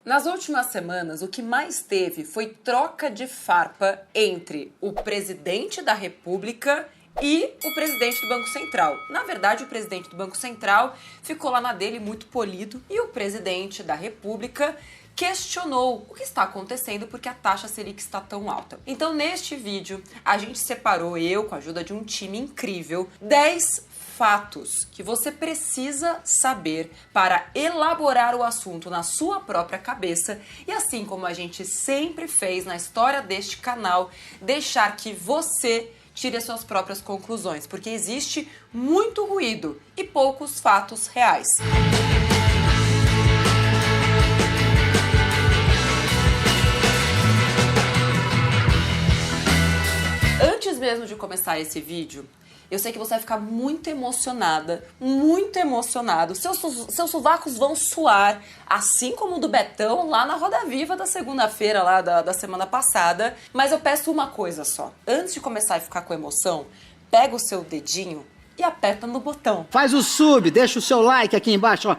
Nas últimas semanas, o que mais teve foi troca de farpa entre o presidente da República e o presidente do Banco Central. Na verdade, o presidente do Banco Central ficou lá na dele muito polido e o presidente da República questionou o que está acontecendo porque a taxa Selic está tão alta. Então, neste vídeo, a gente separou, eu, com a ajuda de um time incrível, 10 fatos que você precisa saber para elaborar o assunto na sua própria cabeça e, assim como a gente sempre fez na história deste canal, deixar que você tire as suas próprias conclusões, porque existe muito ruído e poucos fatos reais. Antes mesmo de começar esse vídeo, eu sei que você vai ficar muito emocionada, muito emocionado. Seus sovacos vão suar, assim como o do Betão lá na Roda Viva da segunda-feira lá da semana passada. Mas eu peço uma coisa só. Antes de começar a ficar com emoção, pega o seu dedinho e aperta no botão. Faz o sub, deixa o seu like aqui embaixo, ó.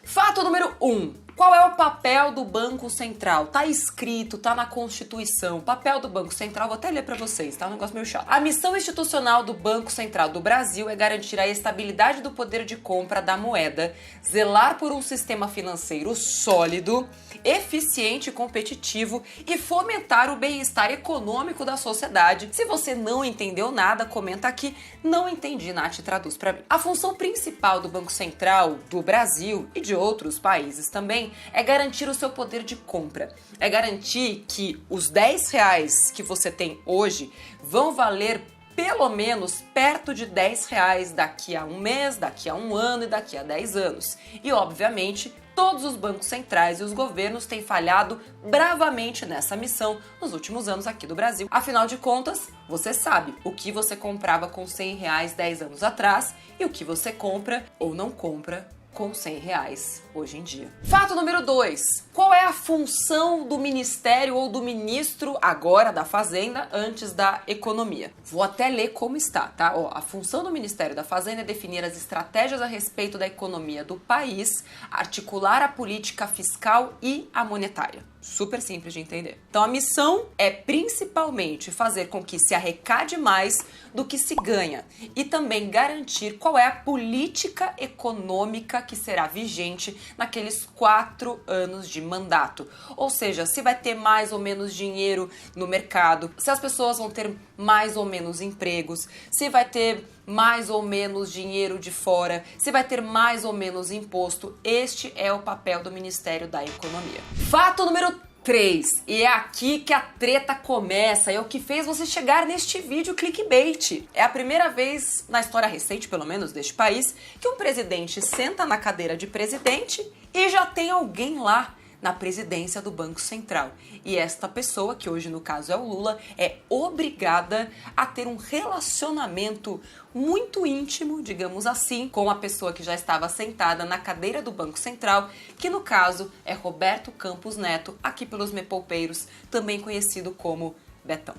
Fato número 1. Qual é o papel do Banco Central? Tá escrito, tá na Constituição. O papel do Banco Central, vou até ler pra vocês, tá? Um negócio meio chato. A missão institucional do Banco Central do Brasil é garantir a estabilidade do poder de compra da moeda, zelar por um sistema financeiro sólido, eficiente e competitivo e fomentar o bem-estar econômico da sociedade. Se você não entendeu nada, comenta aqui. Não entendi, Nath, traduz pra mim. A função principal do Banco Central do Brasil e de outros países também é garantir o seu poder de compra. É garantir que os R$10 que você tem hoje vão valer pelo menos perto de R$10 daqui a um mês, daqui a um ano e daqui a 10 anos. E, obviamente, todos os bancos centrais e os governos têm falhado bravamente nessa missão nos últimos anos aqui do Brasil. Afinal de contas, você sabe o que você comprava com R$100 10 anos atrás e o que você compra ou não compra com R$100 hoje em dia. Fato número 2. Qual é a função do ministério ou do ministro agora da Fazenda antes da Economia? Vou até ler como está, tá? Ó, a função do Ministério da Fazenda é definir as estratégias a respeito da economia do país, articular a política fiscal e a monetária. Super simples de entender. Então a missão é principalmente fazer com que se arrecade mais do que se ganha e também garantir qual é a política econômica que será vigente naqueles 4 anos de mandato. Ou seja, se vai ter mais ou menos dinheiro no mercado, se as pessoas vão ter mais ou menos empregos, se vai ter mais ou menos dinheiro de fora, se vai ter mais ou menos imposto. Este é o papel do Ministério da Economia. Fato número 3. E é aqui que a treta começa, é o que fez você chegar neste vídeo clickbait. É a primeira vez na história recente, pelo menos, deste país, que um presidente senta na cadeira de presidente e já tem alguém lá na presidência do Banco Central. E esta pessoa, que hoje no caso é o Lula, é obrigada a ter um relacionamento muito íntimo, digamos assim, com a pessoa que já estava sentada na cadeira do Banco Central, que no caso é Roberto Campos Neto, aqui pelos mepoupeiros, também conhecido como Betão.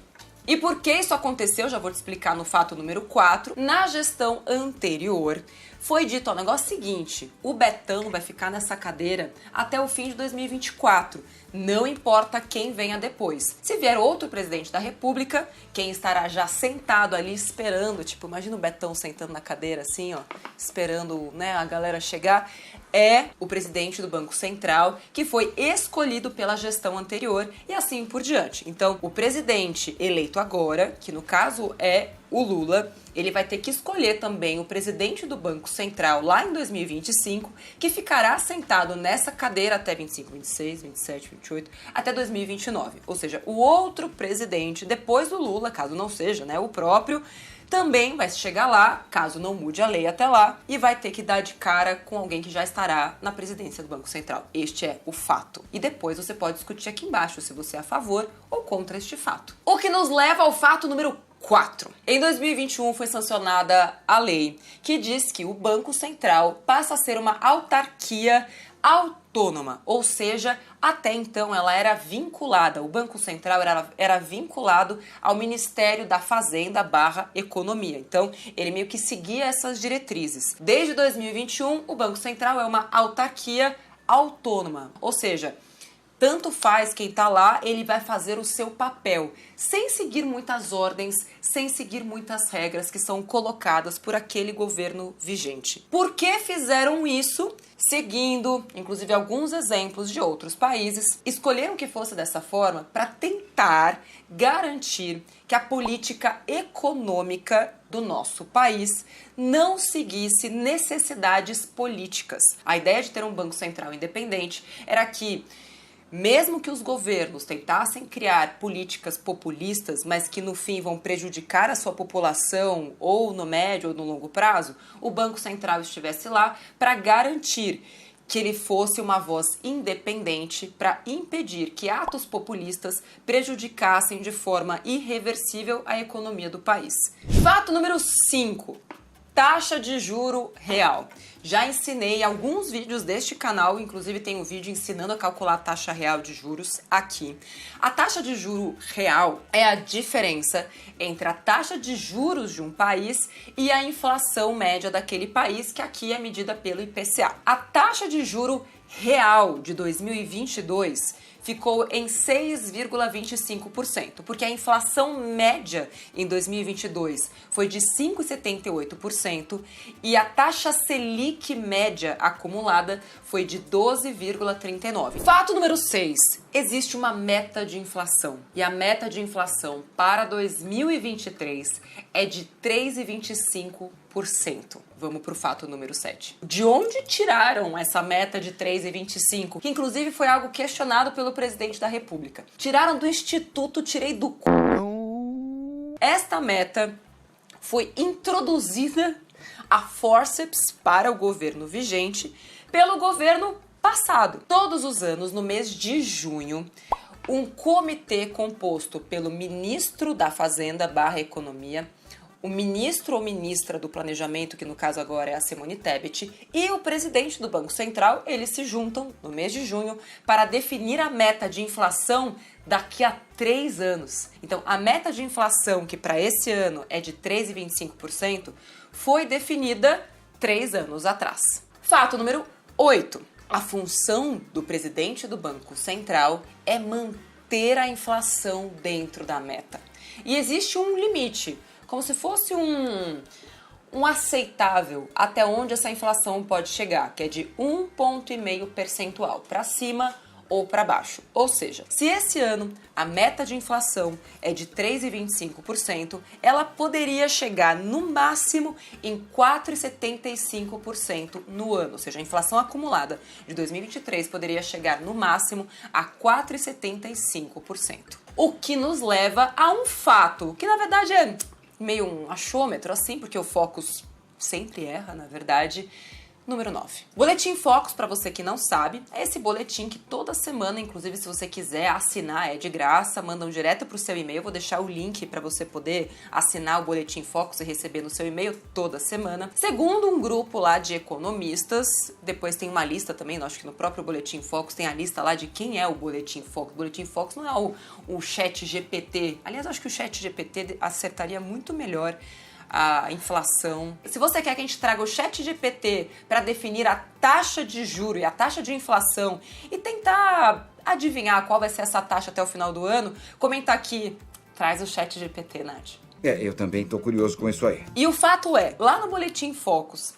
E por que isso aconteceu, já vou te explicar no fato número 4. Na gestão anterior, foi dito o negócio seguinte: o Betão vai ficar nessa cadeira até o fim de 2024. Não importa quem venha depois. Se vier outro presidente da República, quem estará já sentado ali esperando, tipo, imagina o Betão sentando na cadeira assim, ó, esperando, né, a galera chegar, é o presidente do Banco Central, que foi escolhido pela gestão anterior e assim por diante. Então, o presidente eleito agora, que no caso é o Lula, ele vai ter que escolher também o presidente do Banco Central lá em 2025, que ficará sentado nessa cadeira até 25, 26, 27, 28, até 2029. Ou seja, o outro presidente, depois do Lula, caso não seja, né, o próprio, também vai chegar lá, caso não mude a lei até lá, e vai ter que dar de cara com alguém que já estará na presidência do Banco Central. Este é o fato. E depois você pode discutir aqui embaixo se você é a favor ou contra este fato. O que nos leva ao fato número 4. Em 2021 foi sancionada a lei que diz que o Banco Central passa a ser uma autarquia autônoma, ou seja, até então ela era vinculada, o Banco Central era vinculado ao Ministério da Fazenda / Economia. Então, ele meio que seguia essas diretrizes. Desde 2021, o Banco Central é uma autarquia autônoma, ou seja, Tanto faz quem tá lá, ele vai fazer o seu papel, sem seguir muitas ordens, sem seguir muitas regras que são colocadas por aquele governo vigente. Por que fizeram isso? Seguindo, inclusive, alguns exemplos de outros países, escolheram que fosse dessa forma para tentar garantir que a política econômica do nosso país não seguisse necessidades políticas. A ideia de ter um Banco Central independente era que, mesmo que os governos tentassem criar políticas populistas, mas que no fim vão prejudicar a sua população, ou no médio ou no longo prazo, o Banco Central estivesse lá para garantir que ele fosse uma voz independente para impedir que atos populistas prejudicassem de forma irreversível a economia do país. Fato número 5. Taxa de juro real. Já ensinei alguns vídeos deste canal, inclusive tem um vídeo ensinando a calcular a taxa real de juros aqui. A taxa de juro real é a diferença entre a taxa de juros de um país e a inflação média daquele país, que aqui é medida pelo IPCA. A taxa de juro real de 2022 ficou em 6,25%, porque a inflação média em 2022 foi de 5,78% e a taxa Selic média acumulada foi de 12,39%. Fato número 6. Existe uma meta de inflação e a meta de inflação para 2023 é de 3,25%. Vamos para o fato número 7. De onde tiraram essa meta de 3,25%? Que inclusive foi algo questionado pelo presidente da República. Tiraram do Instituto Tirei do C. Esta meta foi introduzida a forceps para o governo vigente pelo governo passado. Todos os anos, no mês de junho, um comitê composto pelo ministro da Fazenda / Economia, o ministro ou ministra do Planejamento, que no caso agora é a Simone Tebet, e o presidente do Banco Central, eles se juntam no mês de junho para definir a meta de inflação daqui a 3 anos. Então, a meta de inflação, que para esse ano é de 3,25%, foi definida 3 anos atrás. Fato número 8. A função do presidente do Banco Central é manter a inflação dentro da meta. E existe um limite, como se fosse um aceitável até onde essa inflação pode chegar, que é de 1,5 percentual para cima ou para baixo. Ou seja, se esse ano a meta de inflação é de 3,25%, ela poderia chegar no máximo em 4,75% no ano. Ou seja, a inflação acumulada de 2023 poderia chegar no máximo a 4,75%. O que nos leva a um fato, que na verdade é meio um achômetro assim, porque o Focus sempre erra, na verdade. Número 9. Boletim Focus, para você que não sabe, é esse boletim que toda semana, inclusive se você quiser assinar, é de graça, mandam direto pro seu e-mail. Eu vou deixar o link para você poder assinar o Boletim Focus e receber no seu e-mail toda semana. Segundo um grupo lá de economistas, depois tem uma lista também, acho que no próprio Boletim Focus tem a lista lá de quem é o Boletim Focus. O Boletim Focus não é o Chat GPT. Aliás, acho que o Chat GPT acertaria muito melhor a inflação. Se você quer que a gente traga o ChatGPT para definir a taxa de juro e a taxa de inflação e tentar adivinhar qual vai ser essa taxa até o final do ano, comenta aqui, traz o ChatGPT, Nath. Eu também tô curioso com isso aí. E o fato é, lá no Boletim Focus,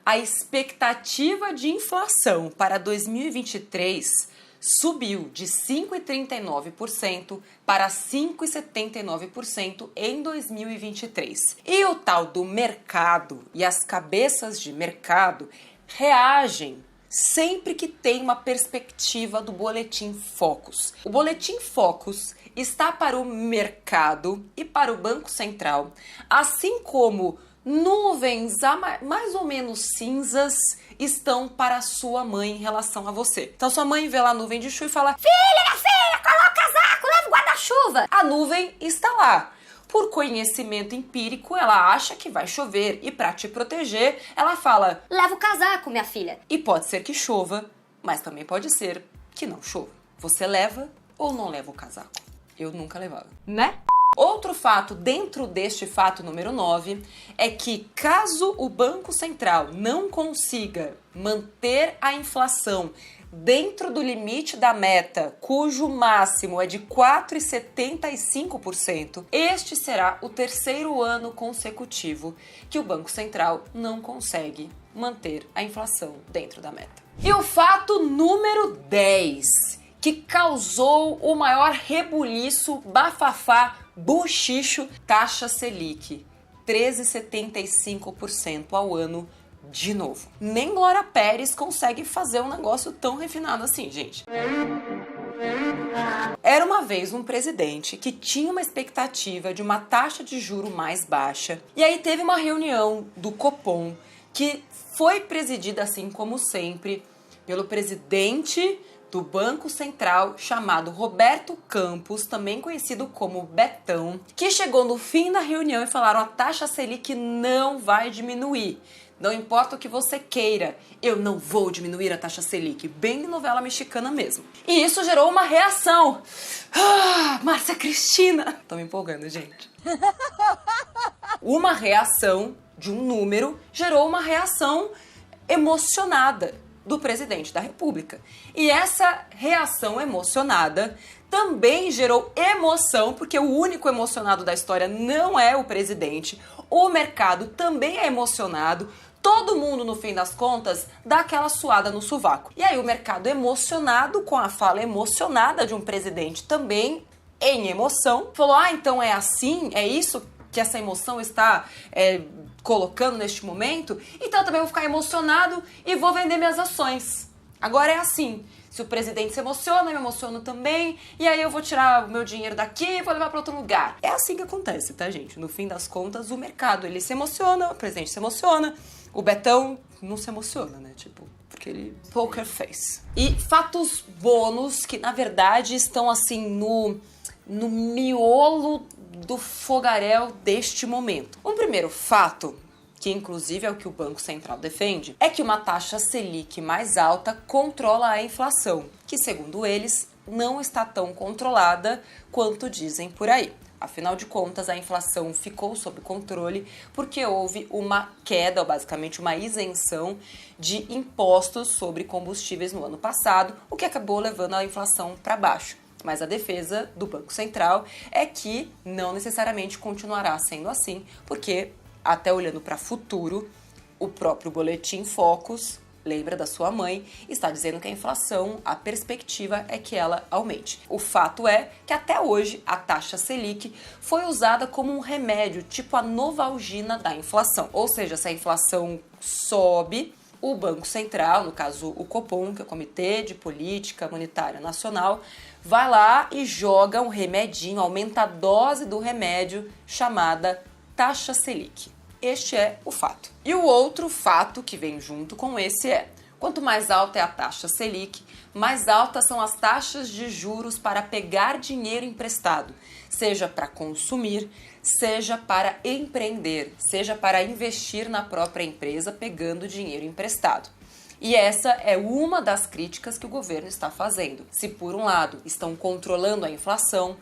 a expectativa de inflação para 2023 subiu de 5,39% para 5,79% em 2023. E o tal do mercado e as cabeças de mercado reagem sempre que tem uma perspectiva do Boletim Focus. O Boletim Focus está para o mercado e para o Banco Central, assim como nuvens mais ou menos cinzas estão para a sua mãe em relação a você. Então sua mãe vê lá a nuvem de chuva e fala: filha, coloca o casaco, leva o guarda-chuva. A nuvem está lá. Por conhecimento empírico, ela acha que vai chover e para te proteger, ela fala: leva o casaco, minha filha. E pode ser que chova, mas também pode ser que não chova. Você leva ou não leva o casaco? Eu nunca levava. Né? Outro fato dentro deste fato número 9 é que caso o Banco Central não consiga manter a inflação dentro do limite da meta, cujo máximo é de 4,75%, este será o terceiro ano consecutivo que o Banco Central não consegue manter a inflação dentro da meta. E o fato número 10, que causou o maior rebuliço, bafafá, buchicho, taxa Selic, 13,75% ao ano de novo. Nem Glória Pérez consegue fazer um negócio tão refinado assim, gente. Era uma vez um presidente que tinha uma expectativa de uma taxa de juro mais baixa. E aí teve uma reunião do Copom que foi presidida, assim como sempre, pelo presidente do Banco Central, chamado Roberto Campos, também conhecido como Betão, que chegou no fim da reunião e falaram: a taxa Selic não vai diminuir. Não importa o que você queira, eu não vou diminuir a taxa Selic. Bem de novela mexicana mesmo. E isso gerou uma reação. Márcia Cristina! Tô me empolgando, gente. Uma reação de um número gerou uma reação emocionada do presidente da República. E essa reação emocionada também gerou emoção, porque o único emocionado da história não é o presidente. O mercado também é emocionado. Todo mundo, no fim das contas, dá aquela suada no sovaco. E aí o mercado emocionado, com a fala emocionada de um presidente também em emoção, falou: então é assim? É isso que essa emoção está colocando neste momento? Então eu também vou ficar emocionado e vou vender minhas ações. Agora é assim. Se o presidente se emociona, eu me emociono também, e aí eu vou tirar o meu dinheiro daqui e vou levar para outro lugar. É assim que acontece, tá, gente? No fim das contas, o mercado, ele se emociona, o presidente se emociona, o Betão não se emociona, né? Tipo, porque ele... poker face. E fatos bônus que, na verdade, estão, assim, no miolo do fogaréu deste momento. Um primeiro fato, que inclusive é o que o Banco Central defende, é que uma taxa Selic mais alta controla a inflação, que, segundo eles, não está tão controlada quanto dizem por aí. Afinal de contas, a inflação ficou sob controle porque houve uma queda, ou basicamente uma isenção de impostos sobre combustíveis no ano passado, o que acabou levando a inflação para baixo. Mas a defesa do Banco Central é que não necessariamente continuará sendo assim, porque, até olhando para o futuro, o próprio Boletim Focus, lembra da sua mãe, está dizendo que a inflação, a perspectiva é que ela aumente. O fato é que até hoje a taxa Selic foi usada como um remédio, tipo a Novalgina da inflação. Ou seja, se a inflação sobe, o Banco Central, no caso o Copom, que é o Comitê de Política Monetária Nacional, vai lá e joga um remedinho, aumenta a dose do remédio chamada taxa Selic. Este é o fato. E o outro fato que vem junto com esse é: quanto mais alta é a taxa Selic, mais altas são as taxas de juros para pegar dinheiro emprestado, seja para consumir, seja para empreender, seja para investir na própria empresa pegando dinheiro emprestado. E essa é uma das críticas que o governo está fazendo. Se por um lado estão controlando a inflação,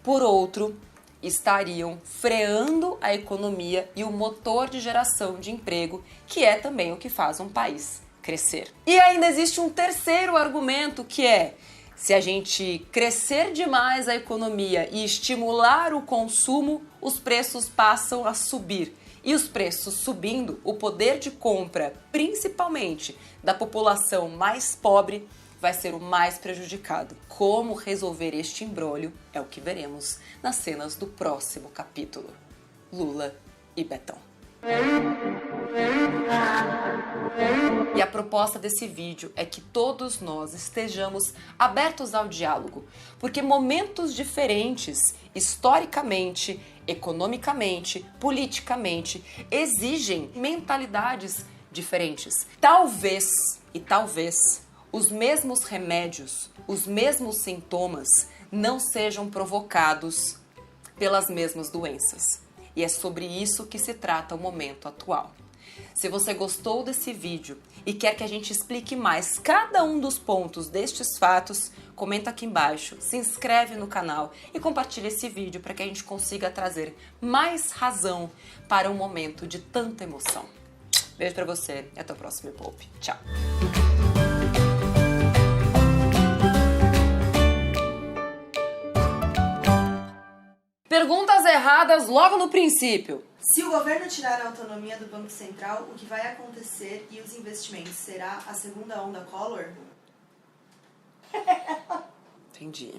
por outro estariam freando a economia e o motor de geração de emprego, que é também o que faz um país crescer. E ainda existe um terceiro argumento, que é: se a gente crescer demais a economia e estimular o consumo, os preços passam a subir. E os preços subindo, o poder de compra, principalmente da população mais pobre, vai ser o mais prejudicado. Como resolver este imbróglio é o que veremos nas cenas do próximo capítulo. Lula e Betão. E a proposta desse vídeo é que todos nós estejamos abertos ao diálogo, porque momentos diferentes, historicamente, economicamente, politicamente, exigem mentalidades diferentes. Talvez os mesmos remédios, os mesmos sintomas não sejam provocados pelas mesmas doenças. E é sobre isso que se trata o momento atual. Se você gostou desse vídeo e quer que a gente explique mais cada um dos pontos destes fatos, comenta aqui embaixo, se inscreve no canal e compartilha esse vídeo para que a gente consiga trazer mais razão para um momento de tanta emoção. Beijo pra você e até o próximo Me Poupe. Tchau! Perguntas erradas logo no princípio. Se o governo tirar a autonomia do Banco Central, o que vai acontecer e os investimentos? Será a segunda onda Collor? Entendi.